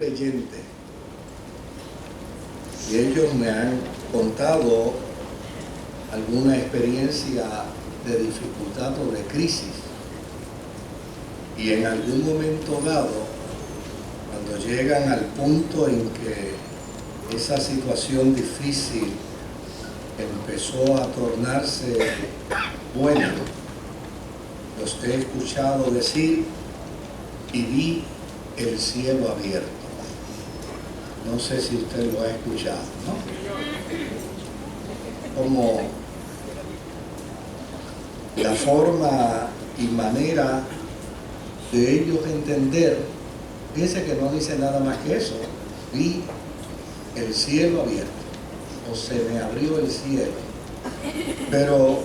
creyente y ellos me han contado alguna experiencia de dificultad o de crisis, y en algún momento dado, cuando llegan al punto en que esa situación difícil empezó a tornarse buena, los he escuchado decir: y vi el cielo abierto. No sé si usted lo ha escuchado, ¿no? Como la forma y manera de ellos entender, fíjense que no dice nada más que eso: vi el cielo abierto, o se me abrió el cielo. Pero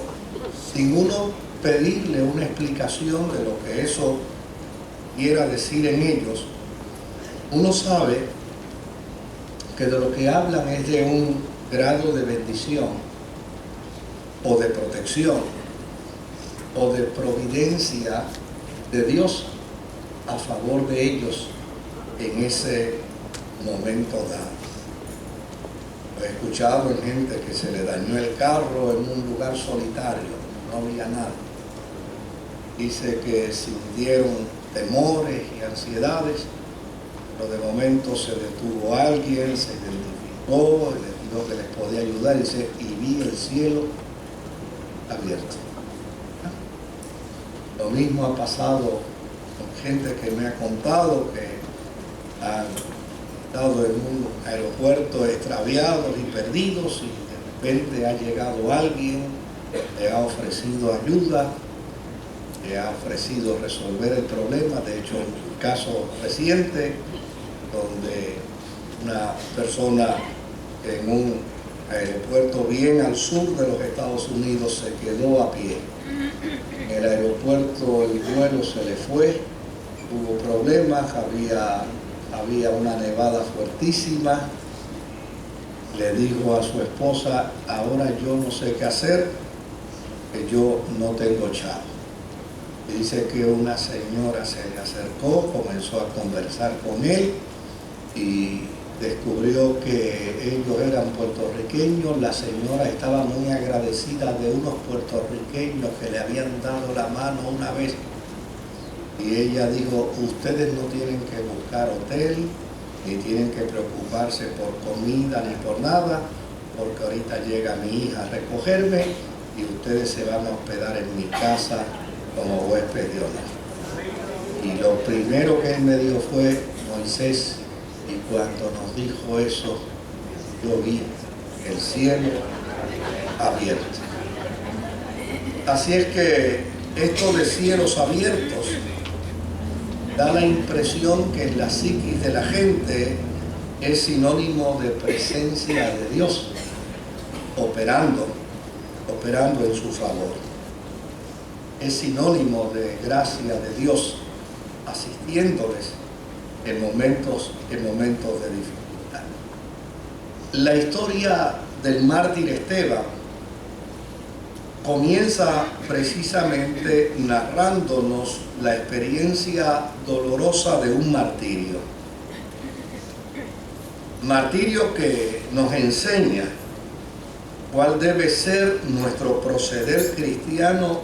sin uno pedirle una explicación de lo que eso quiera decir en ellos, uno sabe que de lo que hablan es de un grado de bendición o de protección o de providencia de Dios a favor de ellos en ese momento dado. He escuchado en gente que se le dañó el carro en un lugar solitario, no había nada. Dice que sintieron temores y ansiedades, pero de momento se detuvo alguien, se identificó, les dijo que les podía ayudar, y dice: y vi el cielo abierto. Lo mismo ha pasado con gente que me ha contado que han estado en un aeropuerto extraviados y perdidos, y de repente ha llegado alguien, le ha ofrecido ayuda, le ha ofrecido resolver el problema. De hecho, en un caso reciente, donde una persona en un aeropuerto bien al sur de los Estados Unidos se quedó a pie. En el aeropuerto el vuelo se le fue, hubo problemas, había una nevada fuertísima. Le dijo a su esposa: ahora yo no sé qué hacer, que yo no tengo chavo. Y dice que una señora se le acercó, comenzó a conversar con él y descubrió que ellos eran puertorriqueños. La señora estaba muy agradecida de unos puertorriqueños que le habían dado la mano una vez. Y ella dijo: ustedes no tienen que buscar hotel, ni tienen que preocuparse por comida ni por nada, porque ahorita llega mi hija a recogerme y ustedes se van a hospedar en mi casa como huésped de honor. Y lo primero que él me dijo fue: Moisés, y cuando nos dijo eso, yo vi el cielo abierto. Así es que esto de cielos abiertos da la impresión que en la psiquis de la gente es sinónimo de presencia de Dios operando en su favor. Es sinónimo de gracia de Dios asistiéndoles en momentos de dificultad. La historia del mártir Esteban comienza precisamente narrándonos la experiencia dolorosa de un martirio. Martirio que nos enseña cuál debe ser nuestro proceder cristiano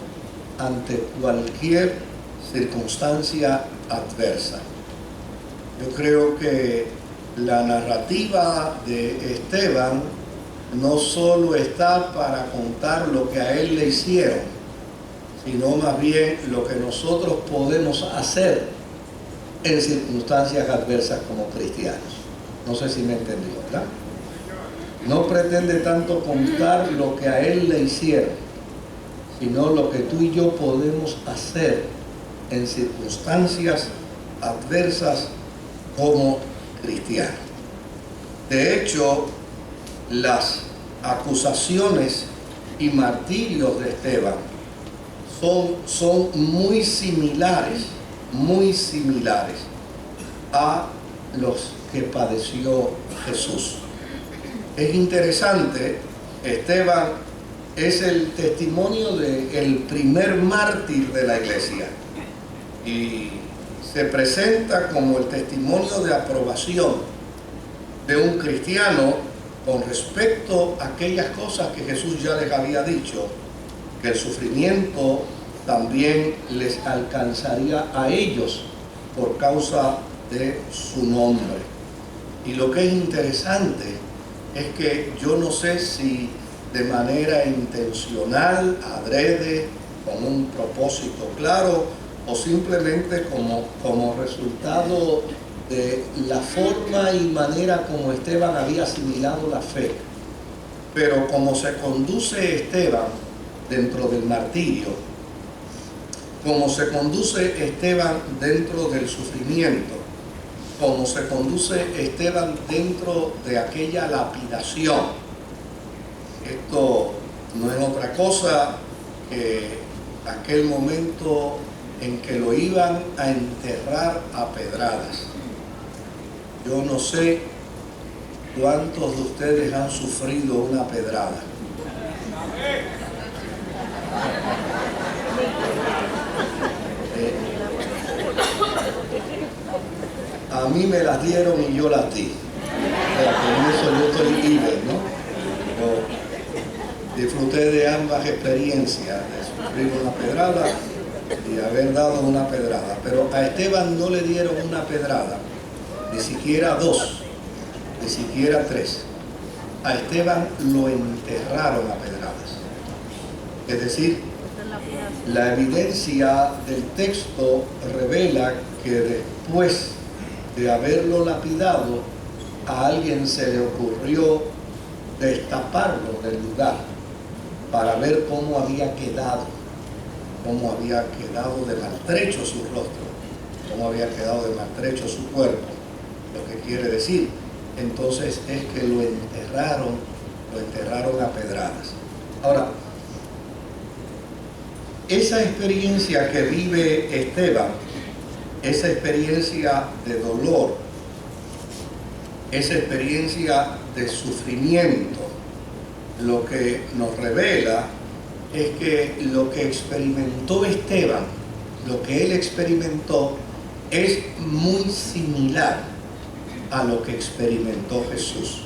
ante cualquier circunstancia adversa. Yo creo que la narrativa de Esteban no solo está para contar lo que a él le hicieron, sino más bien lo que nosotros podemos hacer en circunstancias adversas como cristianos. No sé si me entendió, ¿verdad? No pretende tanto contar lo que a él le hicieron, sino lo que tú y yo podemos hacer en circunstancias adversas como cristianos. De hecho, las acusaciones y martirios de Esteban son muy similares a los que padeció Jesús. Es interesante, Esteban es el testimonio del primer mártir de la iglesia. Y se presenta como el testimonio de aprobación de un cristiano con respecto a aquellas cosas que Jesús ya les había dicho, que el sufrimiento también les alcanzaría a ellos por causa de su nombre. Y lo que es interesante es que yo no sé si de manera intencional, adrede, con un propósito claro, o simplemente como resultado de la forma y manera como Esteban había asimilado la fe. Pero como se conduce Esteban dentro del martirio, como se conduce Esteban dentro del sufrimiento, como se conduce Esteban dentro de aquella lapidación, esto no es otra cosa que aquel momento en que lo iban a enterrar a pedradas. Yo no sé cuántos de ustedes han sufrido una pedrada. A mí me las dieron y yo las di. O sea, con eso yo estoy libre, ¿no? Yo disfruté de ambas experiencias, de sufrir una pedrada y haber dado una pedrada. Pero a Esteban no le dieron una pedrada, ni siquiera dos, ni siquiera tres. A Esteban lo enterraron a pedradas. Es decir, la evidencia del texto revela que después de haberlo lapidado, a alguien se le ocurrió destaparlo del lugar para ver cómo había quedado de maltrecho su rostro, cómo había quedado de maltrecho su cuerpo. Lo que quiere decir, entonces, es que lo enterraron a pedradas. Ahora, esa experiencia que vive Esteban, esa experiencia de dolor, esa experiencia de sufrimiento, lo que nos revela es que lo que experimentó Esteban, lo que él experimentó, es muy similar a lo que experimentó Jesús.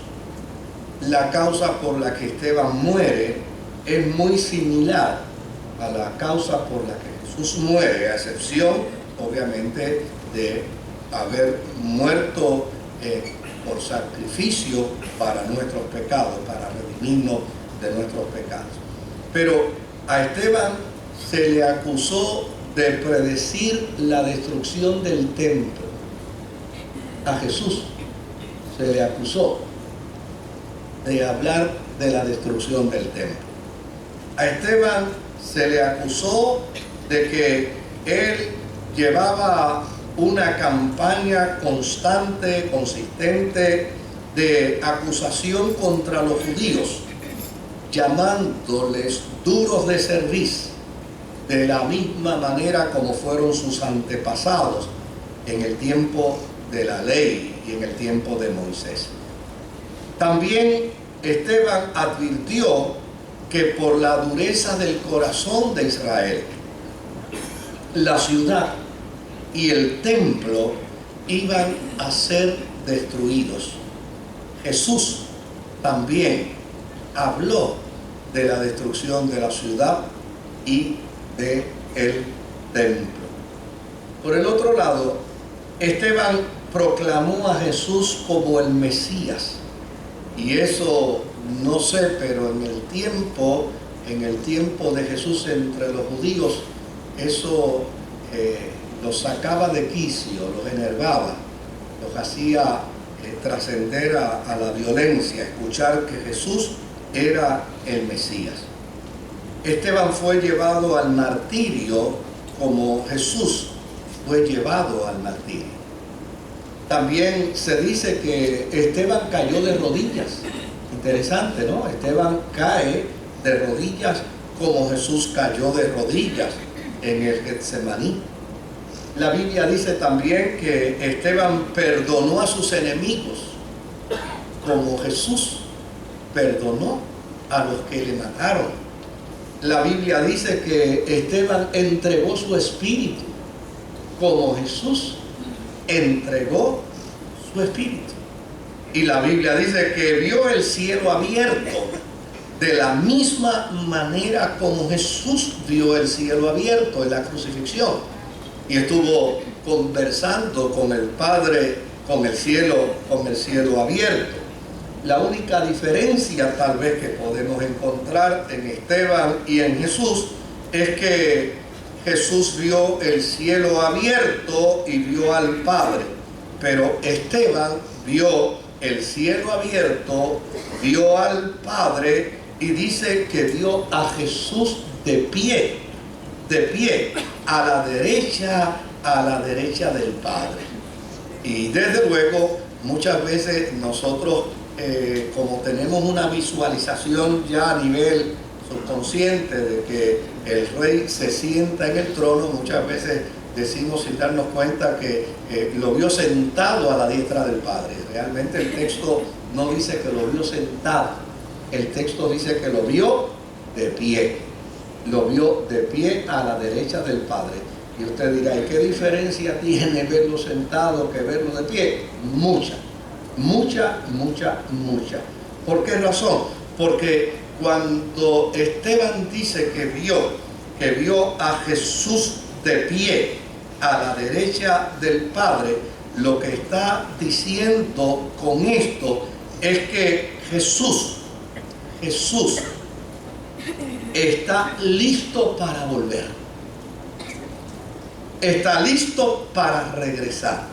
La causa por la que Esteban muere es muy similar a la causa por la que Jesús muere, a excepción, obviamente, de haber muerto por sacrificio para nuestros pecados, para redimirnos de nuestros pecados. Pero a Esteban se le acusó de predecir la destrucción del templo. A Jesús se le acusó de hablar de la destrucción del templo. A Esteban se le acusó de que él llevaba una campaña constante, consistente de acusación contra los judíos, llamándoles duros de cerviz, de la misma manera como fueron sus antepasados en el tiempo de la ley y en el tiempo de Moisés. También Esteban advirtió que por la dureza del corazón de Israel, la ciudad y el templo iban a ser destruidos. Jesús también habló de la destrucción de la ciudad y del templo. Por el otro lado, Esteban proclamó a Jesús como el Mesías. Y eso, no sé, pero en el tiempo de Jesús entre los judíos, eso los sacaba de quicio, los enervaba, los hacía trascender a la violencia, escuchar que Jesús era el Mesías. Esteban fue llevado al martirio como Jesús fue llevado al martirio. También se dice que Esteban cayó de rodillas. Interesante, ¿no? Esteban cae de rodillas como Jesús cayó de rodillas en el Getsemaní. La Biblia dice también que Esteban perdonó a sus enemigos como Jesús perdonó a los que le mataron. La Biblia dice que Esteban entregó su espíritu como Jesús entregó su espíritu. Y la Biblia dice que vio el cielo abierto de la misma manera como Jesús vio el cielo abierto en la crucifixión. Y estuvo conversando con el Padre con el cielo abierto. La única diferencia tal vez que podemos encontrar en Esteban y en Jesús es que Jesús vio el cielo abierto y vio al Padre, pero Esteban vio el cielo abierto, vio al Padre y dice que vio a Jesús de pie, a la derecha del Padre. Y desde luego muchas veces nosotros como tenemos una visualización ya a nivel subconsciente de que el rey se sienta en el trono, muchas veces decimos sin darnos cuenta que lo vio sentado a la diestra del Padre. Realmente el texto no dice que lo vio sentado, el texto dice que lo vio de pie, a la derecha del Padre. Y usted dirá, ¿y qué diferencia tiene verlo sentado que verlo de pie? Mucha. ¿Por qué razón? Porque cuando Esteban dice que vio a Jesús de pie a la derecha del Padre, lo que está diciendo con esto es que Jesús está listo para volver. Está listo para regresar.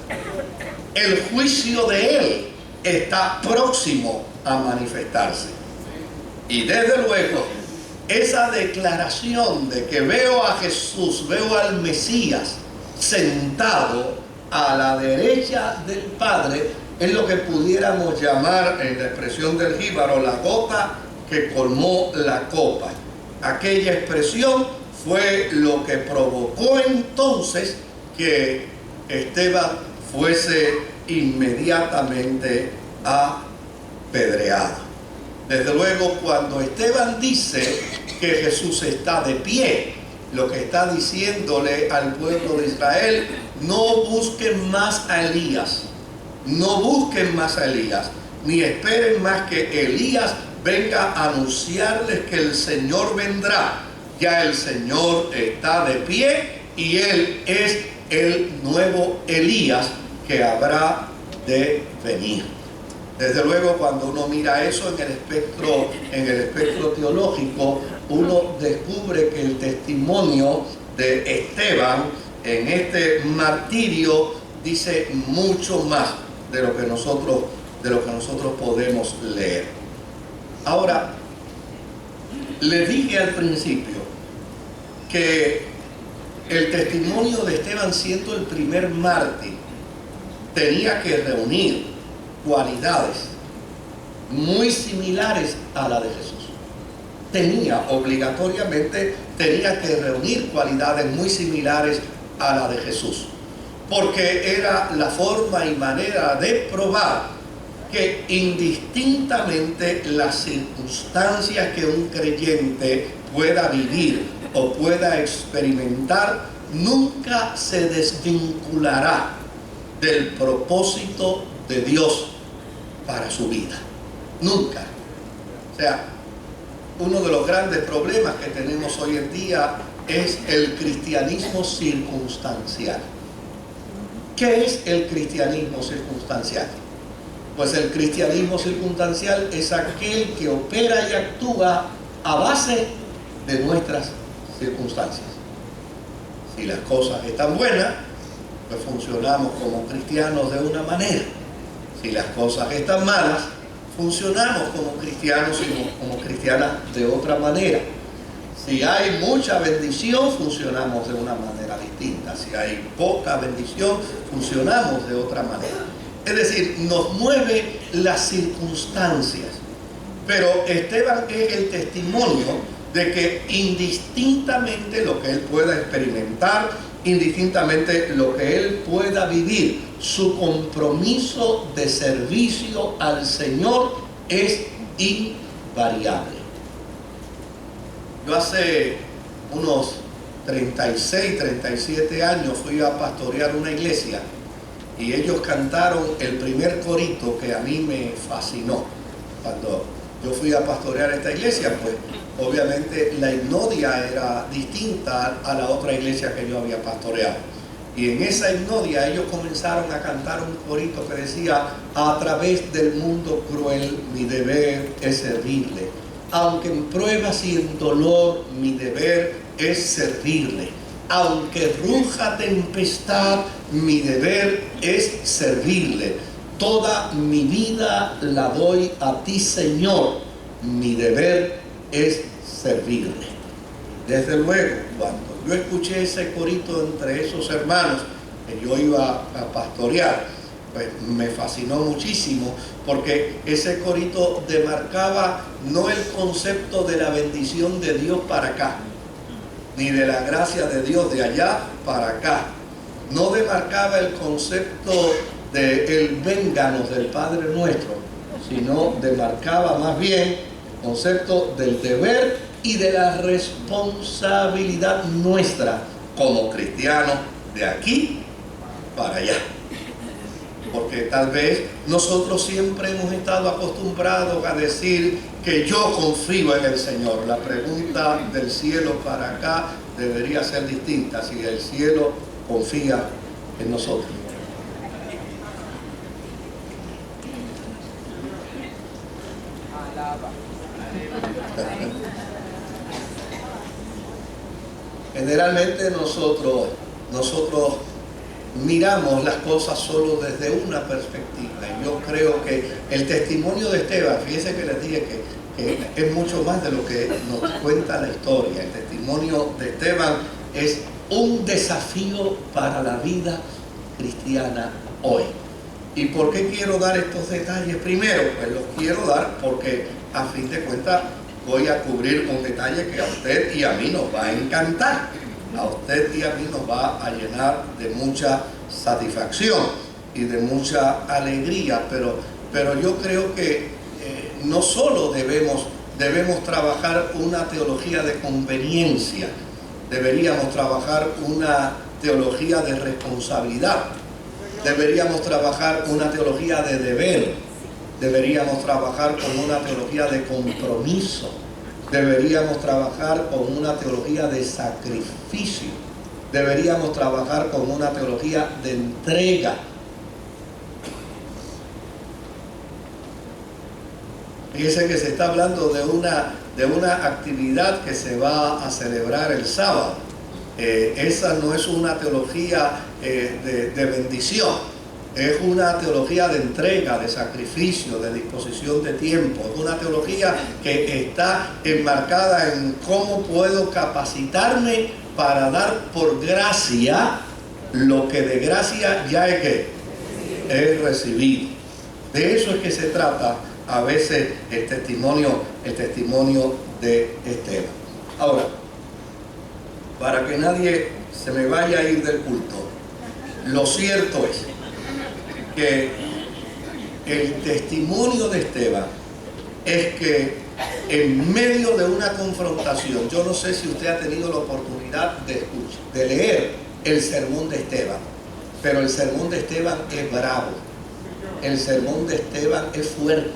El juicio de Él está próximo a manifestarse. Y desde luego, esa declaración de que veo a Jesús, veo al Mesías sentado a la derecha del Padre, es lo que pudiéramos llamar, en la expresión del jíbaro, la gota que colmó la copa. Aquella expresión fue lo que provocó entonces que Esteban fuese inmediatamente apedreado. Desde luego, cuando Esteban dice que Jesús está de pie, lo que está diciéndole al pueblo de Israel: no busquen más a Elías, ni esperen más que Elías venga a anunciarles que el Señor vendrá. Ya el Señor está de pie y Él es el nuevo Elías que habrá de venir. Desde luego, cuando uno mira eso en el espectro teológico, uno descubre que el testimonio de Esteban en este martirio dice mucho más de lo que nosotros podemos leer. Ahora, les dije al principio que el testimonio de Esteban, siendo el primer mártir, tenía que reunir cualidades muy similares a la de Jesús. Obligatoriamente tenía que reunir cualidades muy similares a la de Jesús, porque era la forma y manera de probar que indistintamente las circunstancias que un creyente pueda vivir o pueda experimentar, nunca se desvinculará del propósito de Dios para su vida. Nunca. O sea, uno de los grandes problemas que tenemos hoy en día es el cristianismo circunstancial. ¿Qué es el cristianismo circunstancial? Pues el cristianismo circunstancial es aquel que opera y actúa a base de nuestras circunstancias. Si las cosas están buenas, pues funcionamos como cristianos de una manera. Si las cosas están malas, funcionamos como cristianos y como cristianas de otra manera. Si hay mucha bendición, funcionamos de una manera distinta. Si hay poca bendición, funcionamos de otra manera. Es decir, nos mueve las circunstancias. Pero Esteban es el testimonio de que indistintamente lo que él pueda experimentar, indistintamente lo que él pueda vivir, su compromiso de servicio al Señor es invariable. Yo hace unos 36, 37 años fui a pastorear una iglesia y ellos cantaron el primer corito que a mí me fascinó. Cuando yo fui a pastorear esta iglesia, pues obviamente la himnodia era distinta a la otra iglesia que yo había pastoreado. Y en esa himnodia ellos comenzaron a cantar un corito que decía: a través del mundo cruel mi deber es servirle, aunque en pruebas y en dolor mi deber es servirle, aunque ruja tempestad mi deber es servirle, toda mi vida la doy a ti, Señor, mi deber es servirle. Desde luego, cuando yo escuché ese corito entre esos hermanos que yo iba a pastorear, pues me fascinó muchísimo, porque ese corito demarcaba no el concepto de la bendición de Dios para acá, ni de la gracia de Dios de allá para acá. No demarcaba el concepto del vénganos del Padre Nuestro, sino demarcaba más bien el concepto del deber y de la responsabilidad nuestra como cristianos de aquí para allá. Porque tal vez nosotros siempre hemos estado acostumbrados a decir que yo confío en el Señor. La pregunta del cielo para acá debería ser distinta: si el cielo confía en nosotros. Generalmente nosotros miramos las cosas solo desde una perspectiva. Y yo creo que el testimonio de Esteban, fíjense que les dije que es mucho más de lo que nos cuenta la historia. El testimonio de Esteban es un desafío para la vida cristiana hoy. ¿Y por qué quiero dar estos detalles? Primero, pues los quiero dar porque a fin de cuentas voy a cubrir un detalle que a usted y a mí nos va a encantar. A usted y a mí nos va a llenar de mucha satisfacción y de mucha alegría, pero yo creo que no solo debemos trabajar una teología de conveniencia, deberíamos trabajar una teología de responsabilidad, deberíamos trabajar una teología de deber, deberíamos trabajar con una teología de compromiso, deberíamos trabajar con una teología de sacrificio, deberíamos trabajar con una teología de entrega. Fíjense que se está hablando de una actividad que se va a celebrar el sábado. Esa no es una teología de bendición. Es una teología de entrega, de sacrificio, de disposición de tiempo. Es una teología que está enmarcada en cómo puedo capacitarme para dar por gracia lo que de gracia ya he recibido. De eso es que se trata a veces el testimonio de Esteban. Ahora, para que nadie se me vaya a ir del culto, lo cierto es que el testimonio de Esteban es que en medio de una confrontación, yo no sé si usted ha tenido la oportunidad de leer el sermón de Esteban, pero el sermón de Esteban es bravo, el sermón de Esteban es fuerte,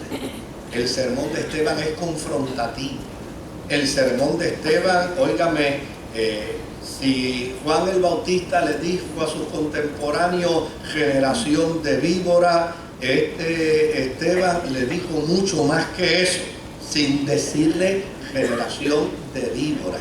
el sermón de Esteban es confrontativo, el sermón de Esteban, óigame, si Juan el Bautista le dijo a sus contemporáneos generación de víbora, Esteban le dijo mucho más que eso, sin decirle generación de víbora.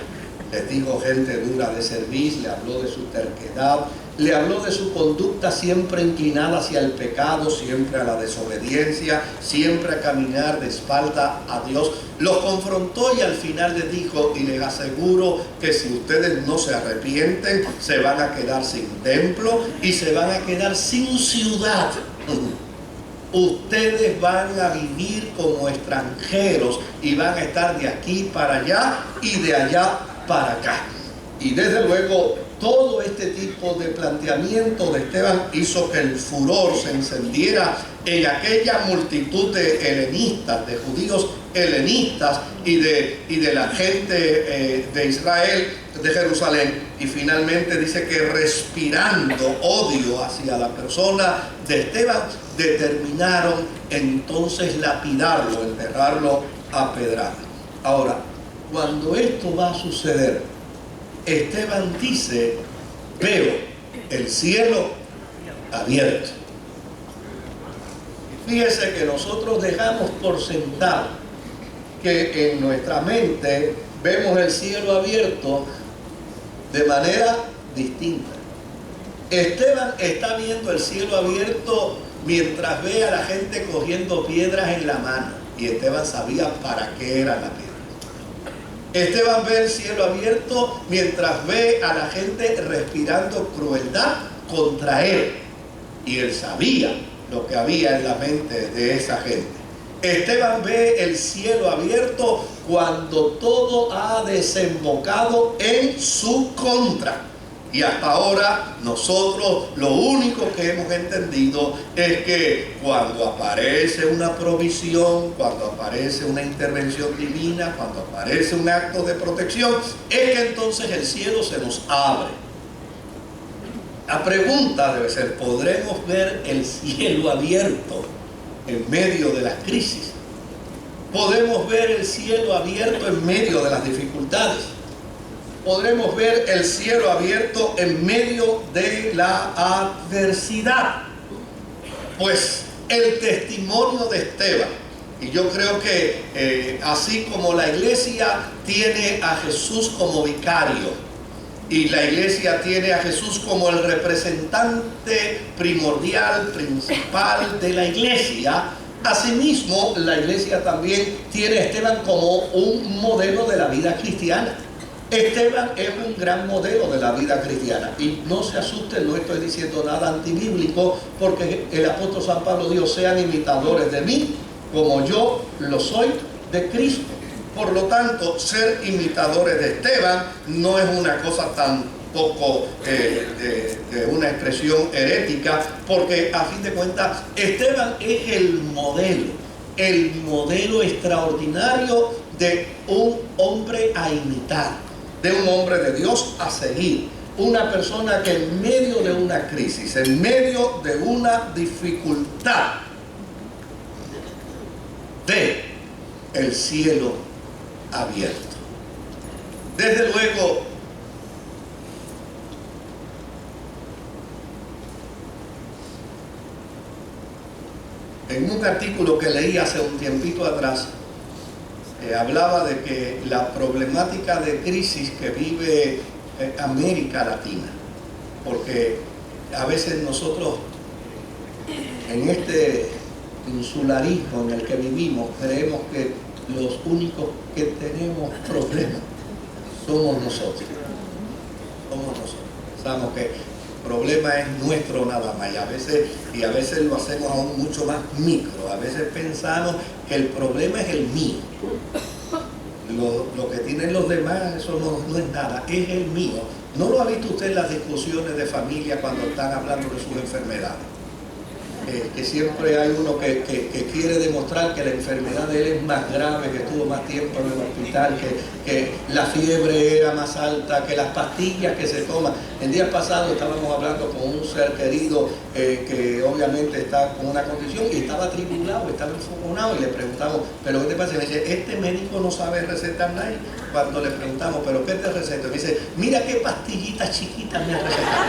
Les dijo gente dura de cerviz, le habló de su terquedad, le habló de su conducta siempre inclinada hacia el pecado, siempre a la desobediencia, siempre a caminar de espalda a Dios. Los confrontó y al final les dijo: y les aseguro que si ustedes no se arrepienten, se van a quedar sin templo y se van a quedar sin ciudad. Ustedes van a vivir como extranjeros y van a estar de aquí para allá y de allá para acá. Y desde luego todo este tipo de planteamiento de Esteban hizo que el furor se encendiera en aquella multitud de helenistas, de judíos helenistas y de la gente de Israel, de Jerusalén, y finalmente dice que respirando odio hacia la persona de Esteban, determinaron entonces lapidarlo, enterrarlo a pedradas. Ahora, cuando esto va a suceder, Esteban dice: veo el cielo abierto. Fíjese que nosotros dejamos por sentado que en nuestra mente vemos el cielo abierto de manera distinta. Esteban está viendo el cielo abierto mientras ve a la gente cogiendo piedras en la mano, y Esteban sabía para qué era la piedra. Esteban ve el cielo abierto mientras ve a la gente respirando crueldad contra él, y él sabía lo que había en la mente de esa gente. Esteban ve el cielo abierto cuando todo ha desembocado en su contra. Y hasta ahora nosotros lo único que hemos entendido es que cuando aparece una provisión, cuando aparece una intervención divina, cuando aparece un acto de protección, es que entonces el cielo se nos abre. La pregunta debe ser: ¿podremos ver el cielo abierto en medio de las crisis? ¿Podemos ver el cielo abierto en medio de las dificultades? ¿Podremos ver el cielo abierto en medio de la adversidad? Pues el testimonio de Esteban, y yo creo que así como la iglesia tiene a Jesús como vicario, y la iglesia tiene a Jesús como el representante primordial, principal de la iglesia, asimismo la iglesia también tiene a Esteban como un modelo de la vida cristiana. Esteban es un gran modelo de la vida cristiana, y no se asusten, no estoy diciendo nada antibíblico, porque el apóstol San Pablo dijo: sean imitadores de mí como yo lo soy de Cristo. Por lo tanto, ser imitadores de Esteban no es una cosa tampoco de una expresión herética, porque a fin de cuentas Esteban es el modelo extraordinario de un hombre a imitar, de un hombre de Dios a seguir, una persona que en medio de una crisis, en medio de una dificultad, ve el cielo abierto. Desde luego, en un artículo que leí hace un tiempito atrás, hablaba de que la problemática de crisis que vive América Latina, porque a veces nosotros en este insularismo en el que vivimos creemos que los únicos que tenemos problemas somos nosotros. Pensamos que el problema es nuestro nada más, y a veces lo hacemos aún mucho más micro. A veces pensamos que el problema es el mío. Lo que tienen los demás, eso no es nada, es el mío. ¿No lo ha visto usted en las discusiones de familia cuando están hablando de sus enfermedades? Que siempre hay uno que quiere demostrar que la enfermedad de él es más grave, que estuvo más tiempo en el hospital, que la fiebre era más alta, que las pastillas que se toman. El día pasado estábamos hablando con un ser querido que obviamente está con una condición y estaba atribulado, estaba enfogonado, y le preguntamos: ¿pero qué te pasa? Y me dice: este médico no sabe recetar nada. Cuando le preguntamos: ¿pero qué te receta? Me dice: mira qué pastillitas chiquitas me ha recetado.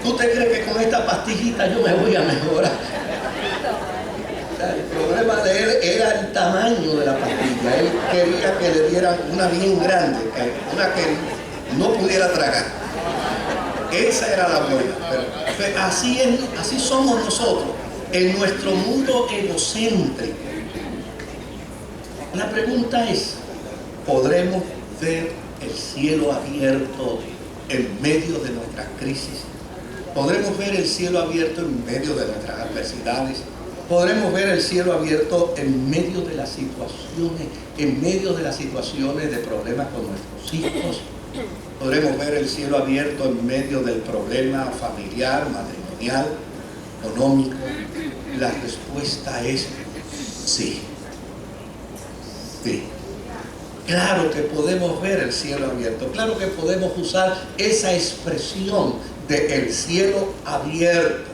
¿Tú te crees que con esta pastillita yo me voy a mejorar? El problema de él era el tamaño de la pastilla. Él quería que le dieran una bien grande, una que no pudiera tragar. Esa era la buena. Pero así somos nosotros, en nuestro mundo egocéntrico. La pregunta es: ¿podremos ver el cielo abierto en medio de nuestras crisis? ¿Podremos ver el cielo abierto en medio de nuestras adversidades? Podremos ver el cielo abierto en medio de las situaciones de problemas con nuestros hijos. Podremos ver el cielo abierto en medio del problema familiar, matrimonial, económico. La respuesta es sí. Sí. Claro que podemos ver el cielo abierto. Claro que podemos usar esa expresión de el cielo abierto.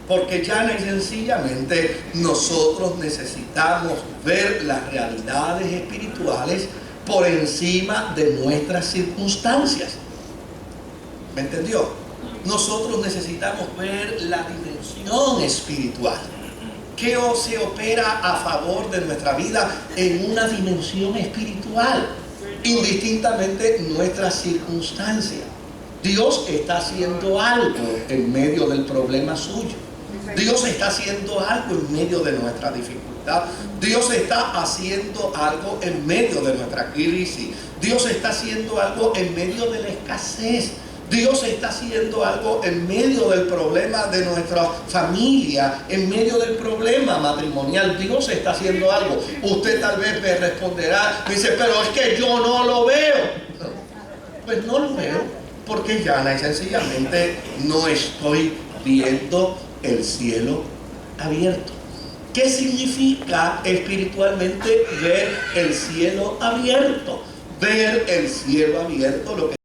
Porque llana y sencillamente nosotros necesitamos ver las realidades espirituales por encima de nuestras circunstancias. ¿Me entendió? Nosotros necesitamos ver la dimensión espiritual. ¿Qué se opera a favor de nuestra vida en una dimensión espiritual? Indistintamente nuestras circunstancias. Dios está haciendo algo en medio del problema suyo. Dios está haciendo algo en medio de nuestra dificultad. Dios está haciendo algo en medio de nuestra crisis. Dios está haciendo algo en medio de la escasez. Dios está haciendo algo en medio del problema de nuestra familia, en medio del problema matrimonial. Dios está haciendo algo. Usted tal vez me responderá, me dice, pero es que yo no lo veo. Pues no lo veo, porque llana y sencillamente no estoy viendo el cielo abierto. ¿Qué significa espiritualmente ver el cielo abierto? Ver el cielo abierto lo que